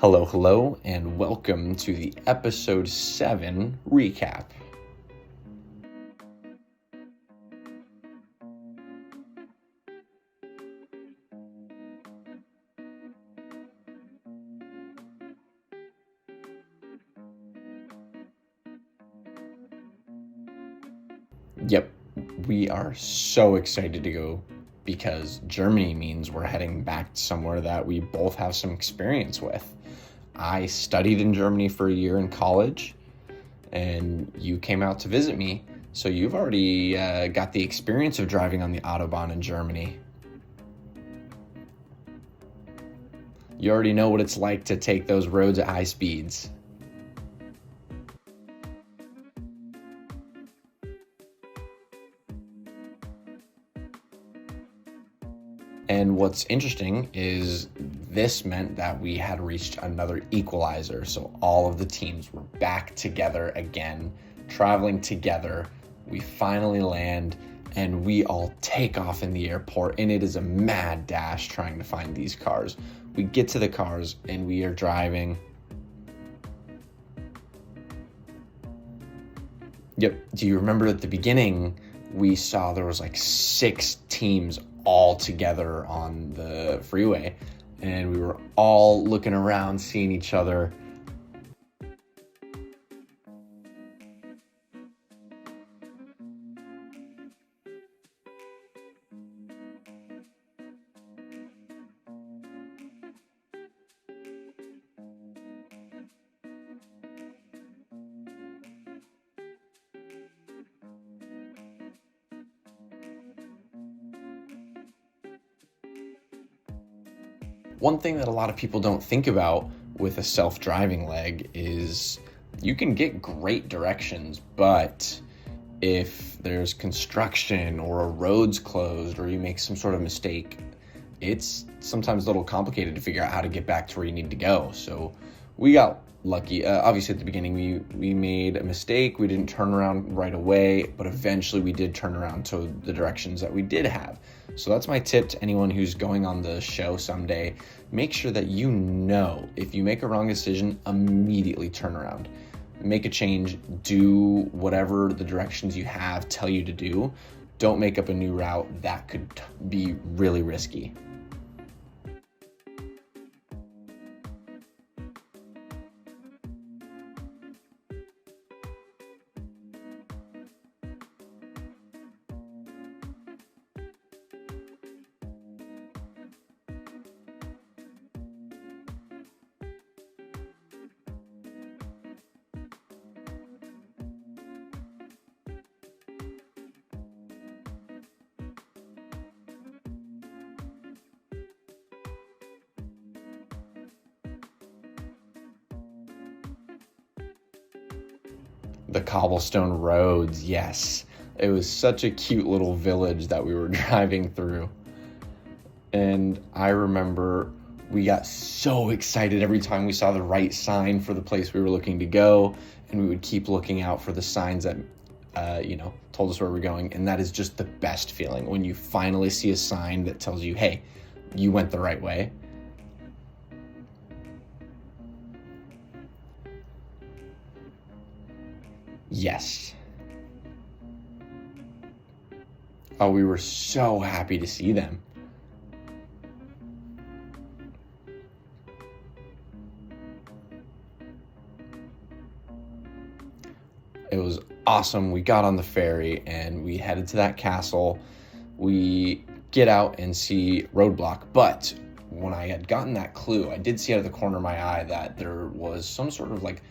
Hello, and welcome to the episode 7 recap. Yep, we are so excited to go because Germany means we're heading back somewhere that we both have some experience with. I studied in Germany for a year in college, and you came out to visit me, so you've already got the experience of driving on the Autobahn in Germany. You already know what it's like to take those roads at high speeds. And what's interesting is this meant that we had reached another equalizer. So all of the teams were back together again, traveling together. We finally land and we all take off in the airport, and it is a mad dash trying to find these cars. We get to the cars and we are driving. Yep. Do you remember at the beginning, we saw there was like 6 teams all together on the freeway, and we were all looking around, seeing each other. One thing that a lot of people don't think about with a self-driving leg is you can get great directions, but if there's construction or a road's closed or you make some sort of mistake, it's sometimes a little complicated to figure out how to get back to where you need to go. So we got lucky. Obviously at the beginning we made a mistake. We didn't turn around right away, but eventually we did turn around to the directions that we did have. So that's my tip to anyone who's going on the show someday. Make sure that you know if you make a wrong decision, immediately turn around. Make a change, do whatever the directions you have tell you to do. Don't make up a new route. That could be really risky. The cobblestone roads, yes. It was such a cute little village that we were driving through. And I remember we got so excited every time we saw the right sign for the place we were looking to go. And we would keep looking out for the signs that, told us where we're going. And that is just the best feeling when you finally see a sign that tells you, hey, you went the right way. Yes. Oh, we were so happy to see them. It was awesome. We got on the ferry and we headed to that castle. We get out and see Roadblock, but when I had gotten that clue, I did see out of the corner of my eye that there was some sort of like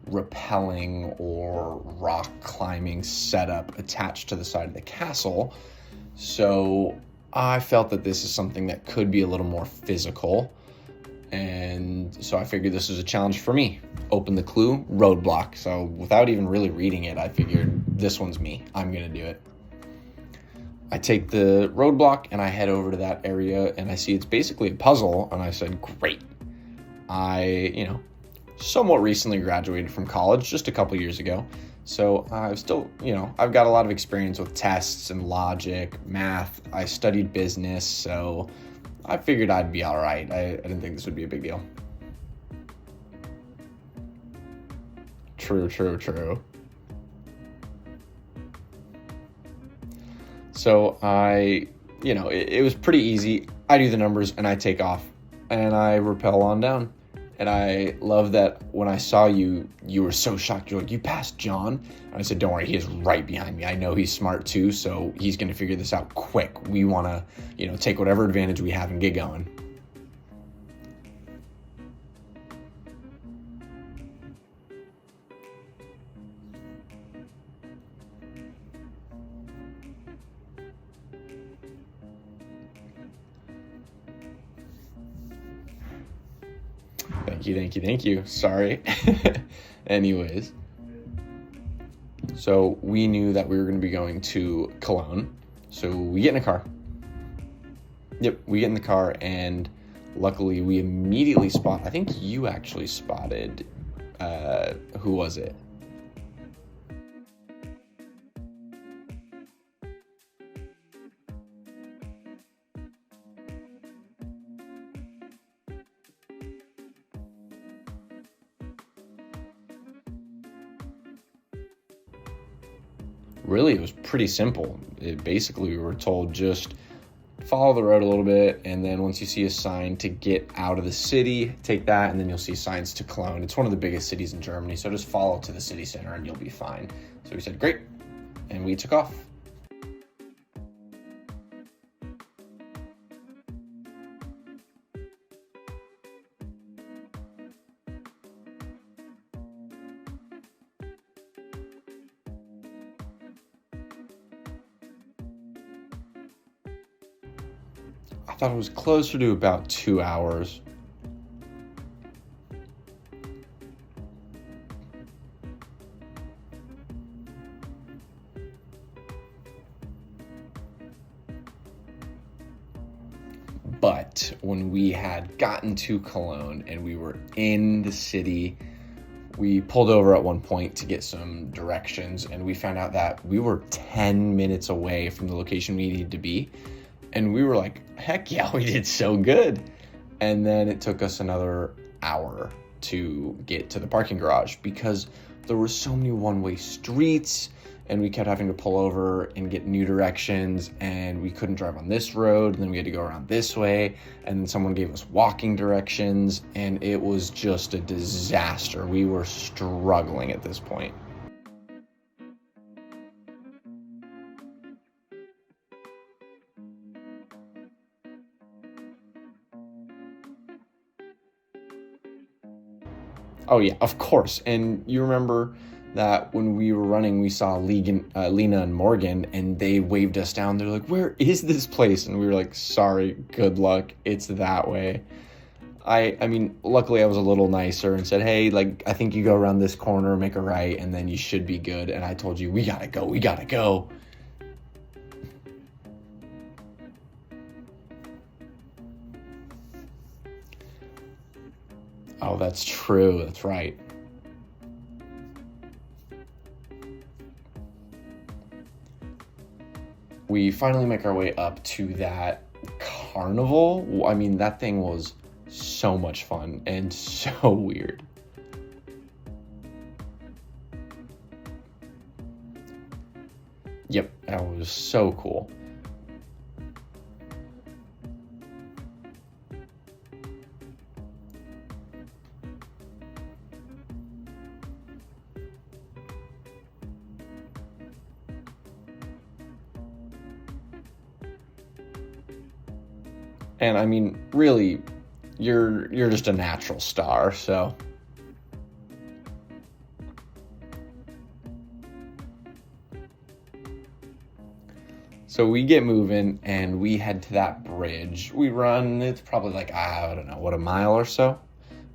rappelling or rock climbing setup attached to the side of the castle. So I felt that this is something that could be a little more physical. And so I figured this was a challenge for me. Open the clue, Roadblock. So without even really reading it, I figured this one's me. I'm going to do it. I take the Roadblock and I head over to that area and I see it's basically a puzzle. And I said, great. I, somewhat recently graduated from college just a couple years ago. So I've still, I've got a lot of experience with tests and logic, math. I studied business, so I figured I'd be all right. I didn't think this would be a big deal. True, true, true. So it was pretty easy. I do the numbers and I take off and I rappel on down. And I love that when I saw you, you were so shocked. You're like, you passed John? And I said, don't worry, he is right behind me. I know he's smart too, so he's going to figure this out quick. We want to, take whatever advantage we have and get going. Thank you. Sorry. Anyways, so we knew that we were going to be going to Cologne. So we get in a car. Yep, we get in the car, and luckily we immediately spot. I think you actually spotted. Who was it? Really, it was pretty simple. Basically, we were told just follow the road a little bit, and then once you see a sign to get out of the city, take that, and then you'll see signs to Cologne. It's one of the biggest cities in Germany, so just follow to the city center and you'll be fine. So we said, great, and we took off. I thought it was closer to about 2 hours. But when we had gotten to Cologne and we were in the city, we pulled over at one point to get some directions, and we found out that we were 10 minutes away from the location we needed to be. And we were like, heck yeah, we did so good. And then it took us another hour to get to the parking garage because there were so many one-way streets, and we kept having to pull over and get new directions, and we couldn't drive on this road, and then we had to go around this way, and then someone gave us walking directions, and it was just a disaster. We were struggling at this point. Oh yeah, of course. And you remember that when we were running, we saw Lena and Morgan, and they waved us down. They're like, "Where is this place?" And we were like, "Sorry, good luck. It's that way." I mean, luckily I was a little nicer and said, "Hey, like I think you go around this corner, make a right, and then you should be good." And I told you, "We gotta go. We gotta go." Oh, that's true. That's right. We finally make our way up to that carnival. I mean, that thing was so much fun and so weird. Yep, that was so cool. And I mean, really, you're just a natural star, so we get moving and we head to that bridge. We run, it's probably like, I don't know, what, a mile or so?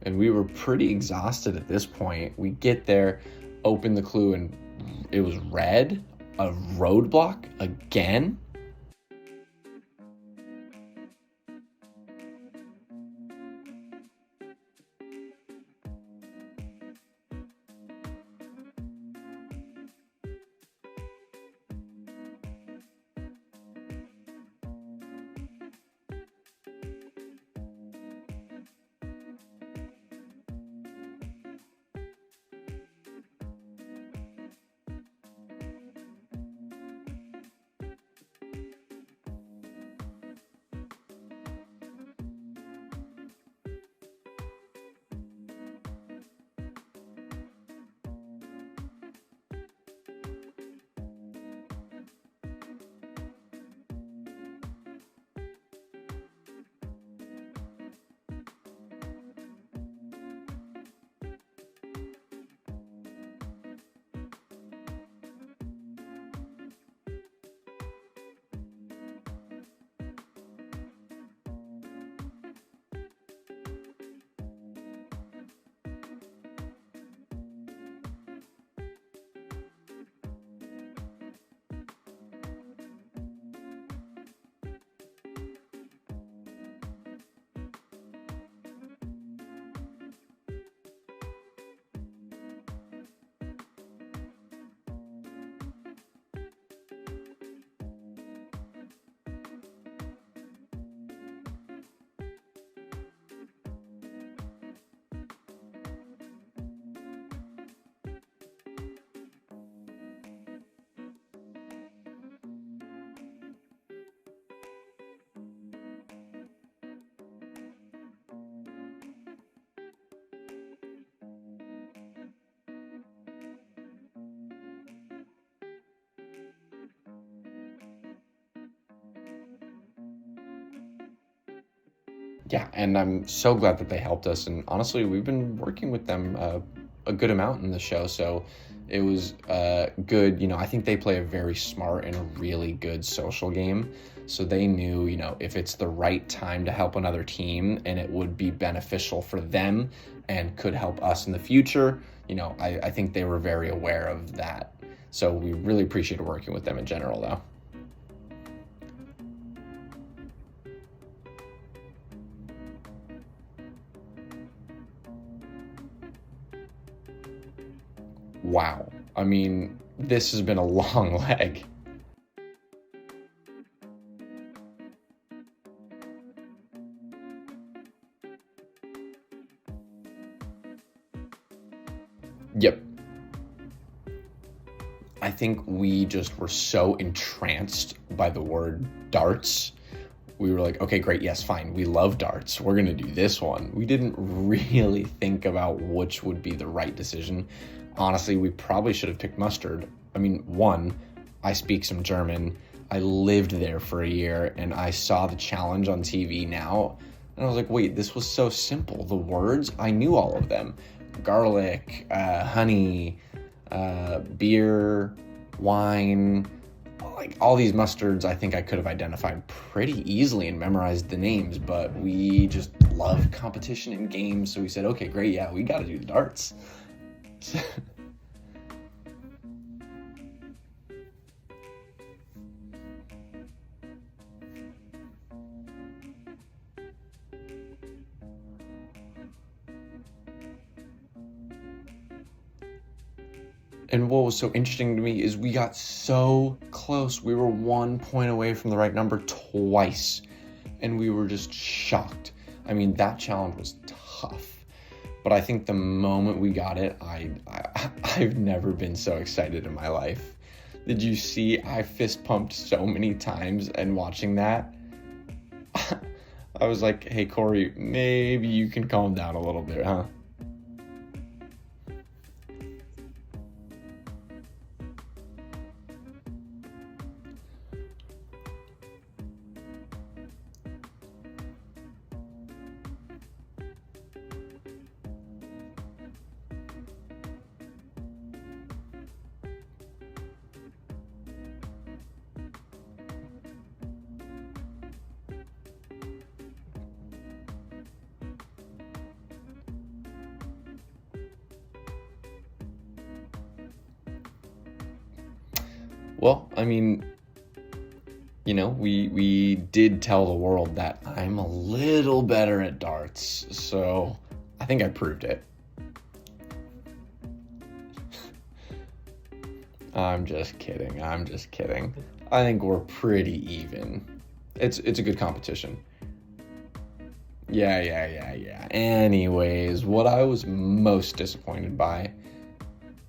And we were pretty exhausted at this point. We get there, open the clue, and it was red, a roadblock again. Yeah, and I'm so glad that they helped us. And honestly, we've been working with them a good amount in the show, so it was good. I think they play a very smart and a really good social game. So they knew, if it's the right time to help another team and it would be beneficial for them and could help us in the future, I think they were very aware of that. So we really appreciated working with them in general, though. Wow. I mean, this has been a long leg. Yep. I think we just were so entranced by the word darts. We were like, okay, great. Yes, fine. We love darts. We're going to do this one. We didn't really think about which would be the right decision. Honestly, we probably should have picked mustard. I mean, one, I speak some German. I lived there for a year and I saw the challenge on TV now. And I was like, wait, this was so simple. The words, I knew all of them. Garlic, honey, beer, wine, like all these mustards. I think I could have identified pretty easily and memorized the names, but we just love competition in games. So we said, okay, great. Yeah, we got to do the darts. And what was so interesting to me is we got so close. We were 1 point away from the right number twice, and we were just shocked. I mean, that challenge was tough, but I think the moment we got it, I've never been so excited in my life. Did you see? I fist pumped so many times, and watching that, I was like, hey, Corey, maybe you can calm down a little bit, huh? Well, I mean, we did tell the world that I'm a little better at darts, so I think I proved it. I'm just kidding. I'm just kidding. I think we're pretty even. It's a good competition. Yeah. Anyways, what I was most disappointed by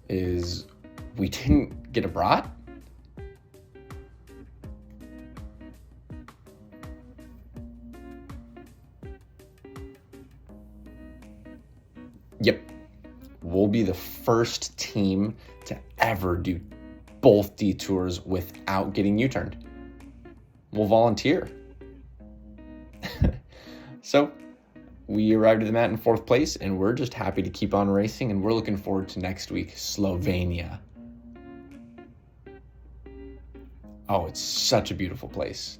is we didn't get a brat. Yep. We'll be the first team to ever do both detours without getting U-turned. We'll volunteer. So we arrived at the mat in 4th place, and we're just happy to keep on racing, and we're looking forward to next week, Slovenia. Oh, it's such a beautiful place.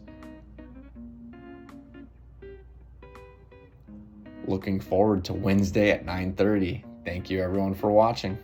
Looking forward to Wednesday at 9:30. Thank you everyone for watching.